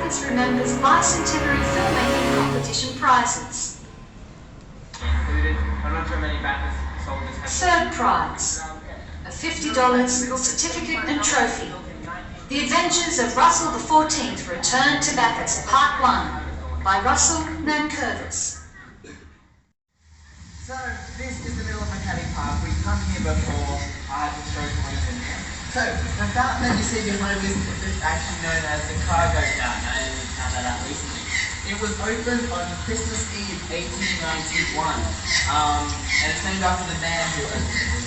Independence Remembers Bicentenary Filmmaking Competition prizes. I'm not sure many Bathurst soldiers have. Third prize, a $50 certificate and trophy. The Adventures of Russell the 14th Return to Bathurst, Part 1, by Russell Nankervis. So, this is the middle of Mechanic Park. We've come here before. I had to show points in here. So, the fountain that you see behind us is actually known as the cargo fountain. I only found that out recently. It was opened on Christmas Eve, 1891. And it's named after the man who opened it.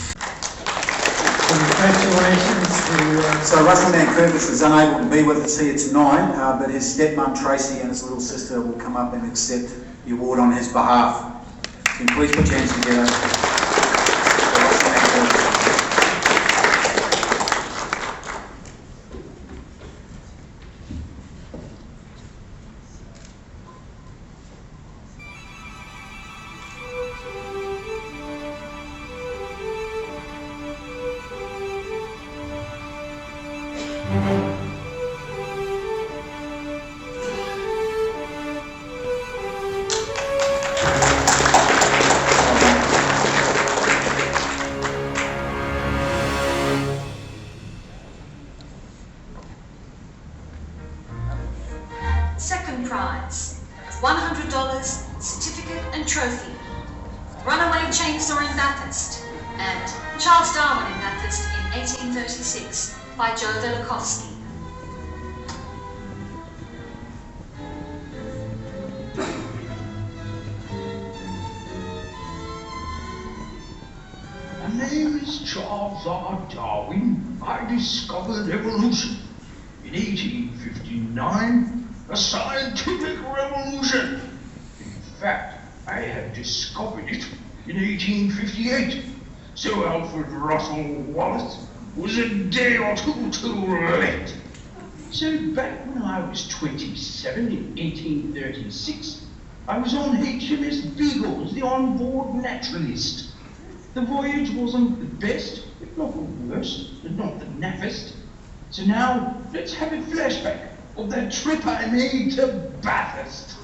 Congratulations to... So Russell Nankervis is unable to be with us here tonight, but his stepmum Tracy and his little sister will come up and accept the award on his behalf. Can you please put your hands together for Russell Nankervis. Second prize, $100 certificate and trophy. Runaway Chainsaw in Bathurst and Charles Darwin in Bathurst in 1836 by Joe Velikovsky. My name is Charles R. Darwin. I discovered evolution in 1859. A scientific revolution. In fact, I had discovered it in 1858. So Alfred Russel Wallace was a day or two too late. So back when I was 27 in 1836, I was on HMS Beagle as the on-board naturalist. The voyage wasn't the best, if not the worst, but not the naffest. So now, let's have a flashback of that trip I made to Bathurst.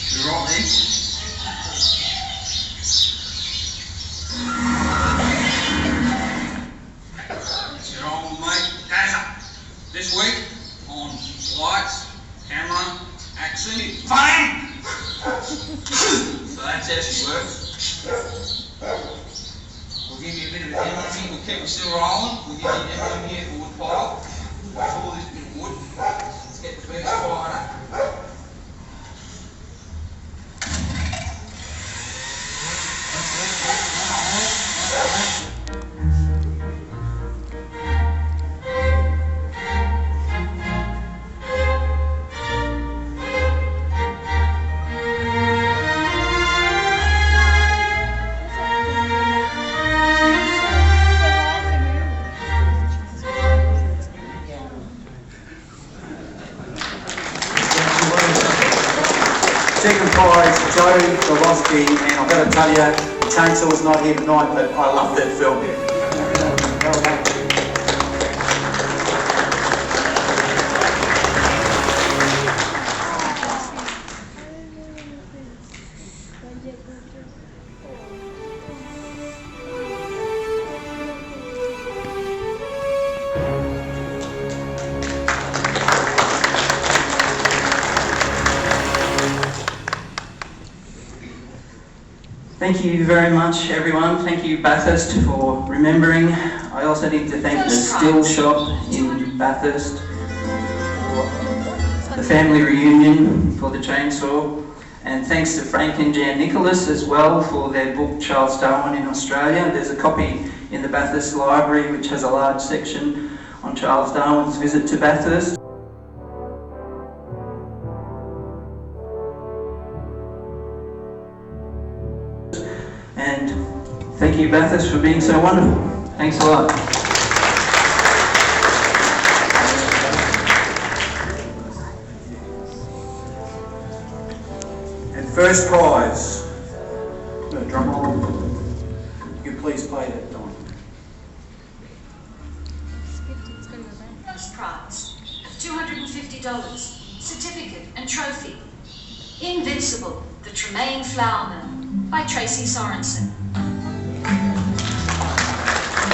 You roll in. Your old mate, Dazza. This week on lights, camera, action, fame! So that's how she works. We'll give you a bit of an emblem, we'll keep it still rolling. We'll give you an emblem here for wood pile. For this bit of wood. Let's get the first fired up. Second prize, Joe Velikovsky, and I've got to tell you, the chainsaw was not here tonight, but I love that film. Well done. Thank you very much, everyone. Thank you, Bathurst, for remembering. I also need to thank the Still Shop in Bathurst for the family reunion for the chainsaw. And thanks to Frank and Jan Nicholas as well for their book, Charles Darwin in Australia. There's a copy in the Bathurst Library which has a large section on Charles Darwin's visit to Bathurst. And thank you, Bathurst, for being so wonderful. Thanks a lot. And first prize, drum roll. please play that, Don? First prize of $250, certificate and trophy. Invincible, the Tremaine Flour Mill by Tracy Sorensen. The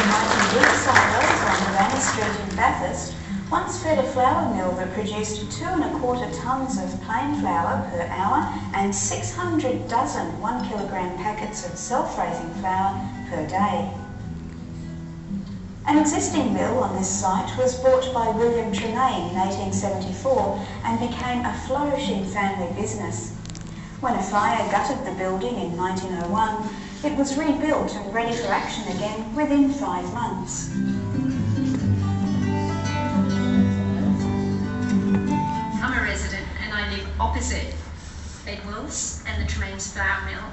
mighty wood silos on Havana Street in Bathurst once fed a flour mill that produced 2¼ tonnes of plain flour per hour and 600 dozen 1 kilogram packets of self-raising flour per day. An existing mill on this site was bought by William Tremaine in 1874 and became a flourishing family business. When a fire gutted the building in 1901, it was rebuilt and ready for action again within 5 months. I'm a resident and I live opposite Bedwell's and the Tremaine's Flour Mill.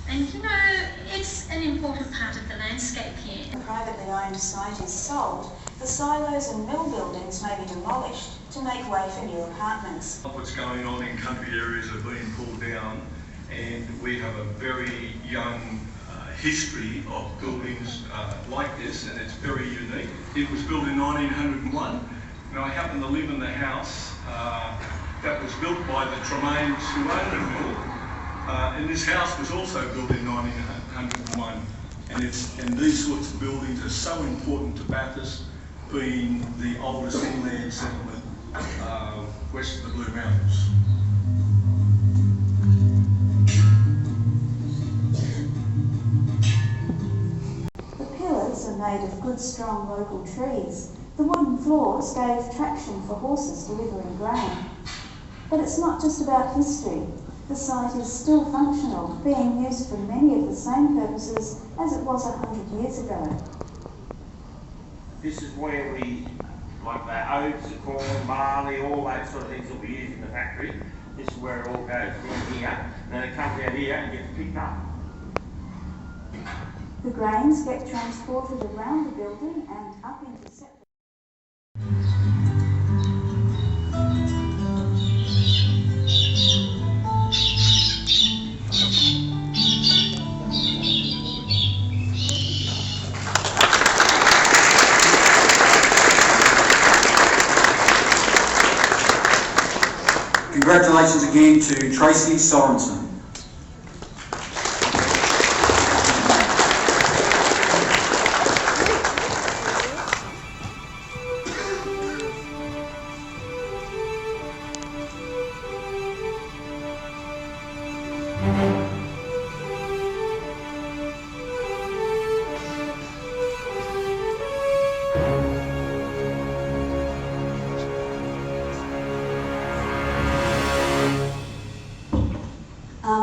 And you know, it's an important part of the landscape here. The privately owned site is sold. The silos and mill buildings may be demolished to make way for new apartments. What's going on in country areas are being pulled down, and we have a very young history of buildings like this, and it's very unique. It was built in 1901, and I happen to live in the house that was built by the Tremaines who owned the mill. And this house was also built in 1901, and these sorts of buildings are so important to Bathurst, being the oldest inland settlement west of the Blue Mountains. The pillars are made of good strong local trees. The wooden floors gave traction for horses delivering grain. But it's not just about history. The site is still functional, being used for many of the same purposes as it was 100 years ago. This is where we, like the oats, the corn, barley, all that sort of things that we use in the factory. This is where it all goes from here, and then it comes out here and gets picked up. The grains get transported around the building and up into separate. Congratulations again to Tracy Sorensen.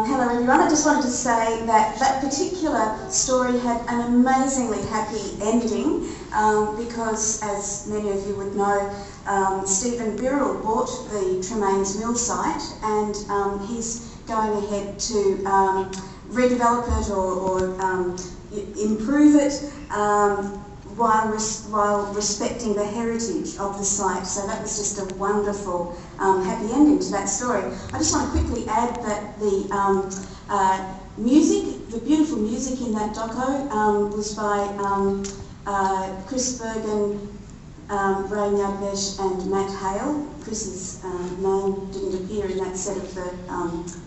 Hello everyone, I just wanted to say that that particular story had an amazingly happy ending because, as many of you would know, Stephen Birrell bought the Tremaine's mill site and he's going ahead to redevelop it or improve it while respecting the heritage of the site. So that was just a wonderful, happy ending to that story. I just want to quickly add that the music, the beautiful music in that doco was by Chris Bergen, Ray Nabbesh and Matt Hale. Chris's name didn't appear in that set of the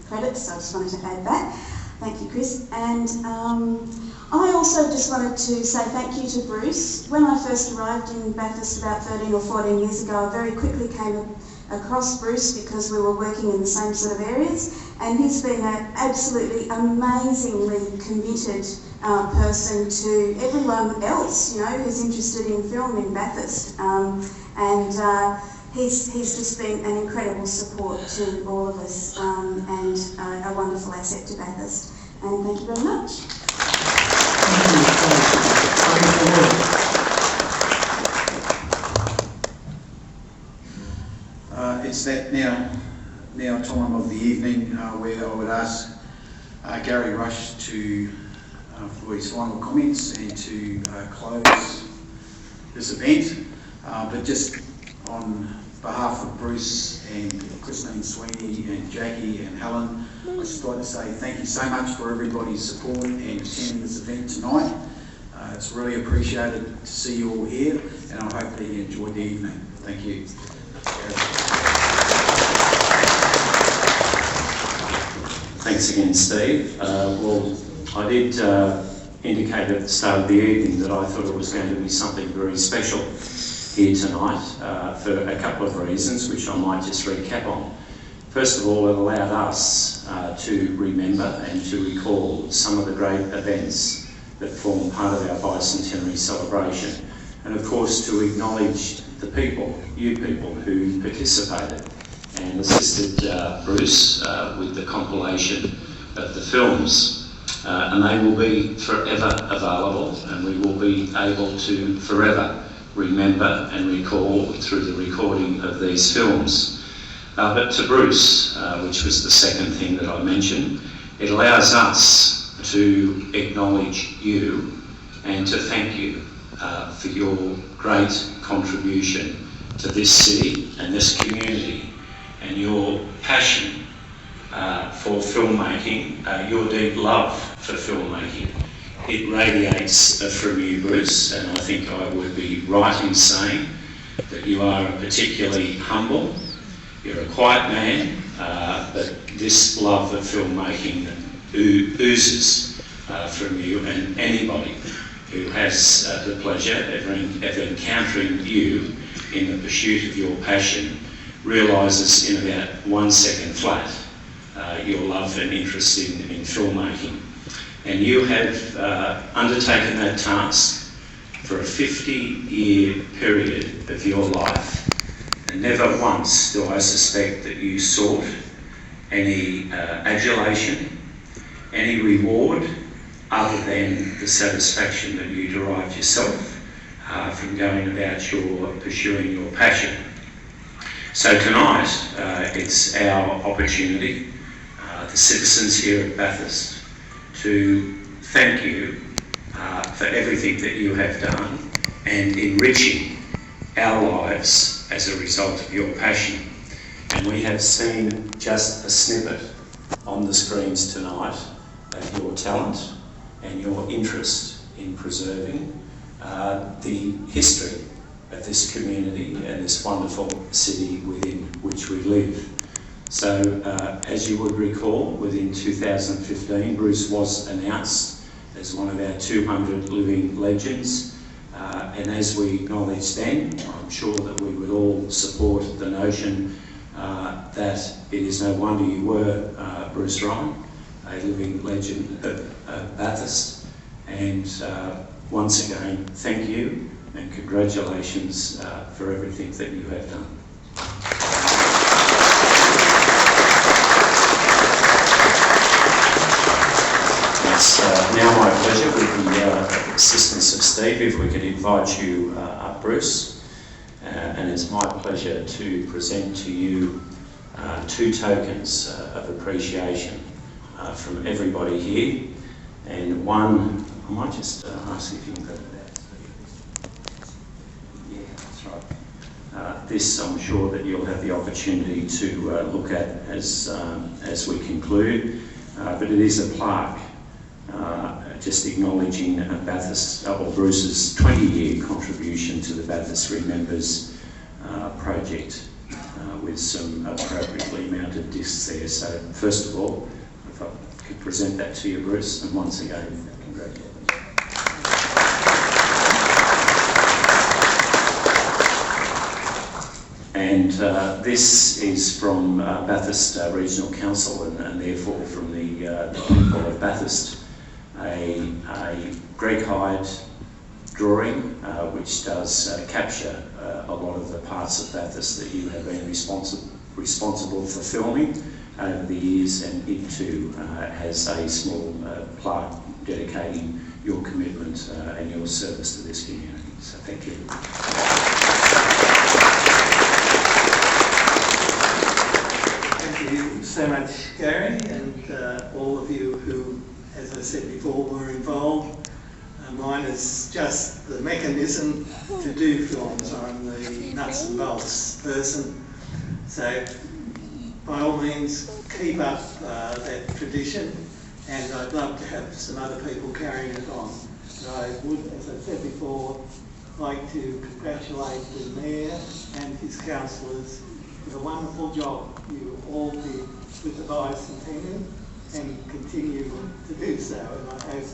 credits, so I just wanted to add that. Thank you, Chris. And I also just wanted to say thank you to Bruce. When I first arrived in Bathurst about 13 or 14 years ago, I very quickly came across Bruce because we were working in the same sort of areas, and he's been an absolutely amazingly committed person to everyone else, you know, who's interested in film in Bathurst. He's just been an incredible support to all of us and a wonderful asset to Bathurst. And thank you very much. It's that now time of the evening where I would ask Gary Rush to for his final comments and to close this event. But just on behalf of Bruce and Christine Sweeney and Jackie and Helen, I'd just like to say thank you so much for everybody's support and attending this event tonight. It's really appreciated to see you all here, and I hope that you enjoyed the evening. Thank you. Thanks again, Steve. Well, I did indicate at the start of the evening that I thought it was going to be something very special here tonight for a couple of reasons, which I might just recap on. First of all, it allowed us to remember and to recall some of the great events that form part of our bicentenary celebration, and of course to acknowledge the people, you people, who participated and assisted Bruce with the compilation of the films. And they will be forever available, and we will be able to forever remember and recall through the recording of these films. But to Bruce, which was the second thing that I mentioned, it allows us to acknowledge you and to thank you for your great contribution to this city and this community, and your passion for filmmaking, your deep love for filmmaking. It radiates from you, Bruce, and I think I would be right in saying that you are particularly humble. You're a quiet man, but this love of filmmaking oozes from you, and anybody who has the pleasure of encountering you in the pursuit of your passion realises in about 1 second flat your love and interest in filmmaking. And you have undertaken that task for a 50-year period of your life, and never once do I suspect that you sought any adulation, any reward, other than the satisfaction that you derived yourself from going about pursuing your passion. So tonight, it's our opportunity, the citizens here at Bathurst, to thank you for everything that you have done and enriching our lives as a result of your passion. And we have seen just a snippet on the screens tonight of your talent and your interest in preserving the history of this community and this wonderful city within which we live. So, as you would recall, within 2015, Bruce was announced as one of our 200 living legends, and as we acknowledged then, I'm sure that we would all support the notion that it is no wonder you were, Bruce Ryan, a living legend of Bathurst. And once again, thank you and congratulations for everything that you have done. It's now my pleasure, with the assistance of Steve, if we could invite you up, Bruce. And it's my pleasure to present to you 2 tokens of appreciation from everybody here. And one, I might just ask if you can go to that. Yeah, that's right. This, I'm sure that you'll have the opportunity to look at as we conclude. But it is a plaque just acknowledging Bathurst, or Bruce's 20-year contribution to the Bathurst Remembers project, with some appropriately mounted discs there. So first of all, if I could present that to you, Bruce, and once again, congratulations. And this is from Bathurst Regional Council, and therefore from the people of Bathurst, a Greg-Hyde drawing which does capture a lot of the parts of Bathurst that you have been responsible for filming over the years, and it too has a small plaque dedicating your commitment and your service to this community. So thank you. Thank you so much, Gary, and all of you who, as I said before, were involved. Mine is just the mechanism to do films. I'm the nuts and bolts person. So by all means, keep up that tradition, and I'd love to have some other people carrying it on. So I would, as I said before, like to congratulate the Mayor and his councillors for the wonderful job you all did with the bicentennial and continue to do so. And I hope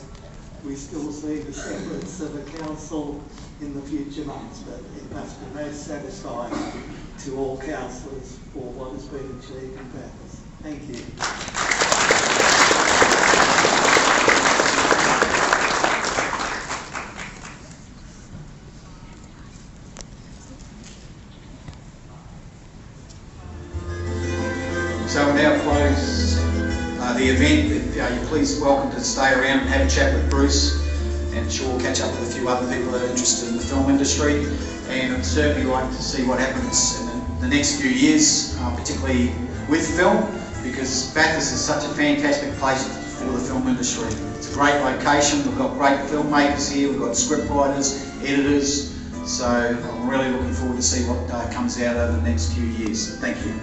we still see the semblance of a council in the future months, but it must be most satisfying to all councillors for what has been achieved in Bathurst. Thank you. So we'll now close the event. If you're please welcome to stay around and have a chat with Bruce, and sure we'll catch up with a few other people that are interested in the film industry. And I'd certainly like to see what happens in the next few years, particularly with film, because Bathurst is such a fantastic place for the film industry. It's a great location, we've got great filmmakers here, we've got script writers, editors, so I'm really looking forward to see what comes out over the next few years. Thank you.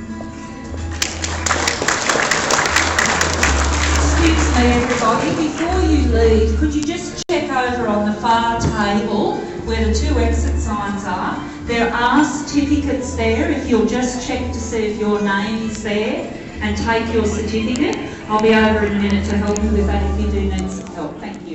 Excuse me everybody, before you leave, could you just check over on the far table where the 2 exit signs are? There are certificates there, if you'll just check to see if your name is there and take your certificate. I'll be over in a minute to help you with that if you do need some help. Thank you.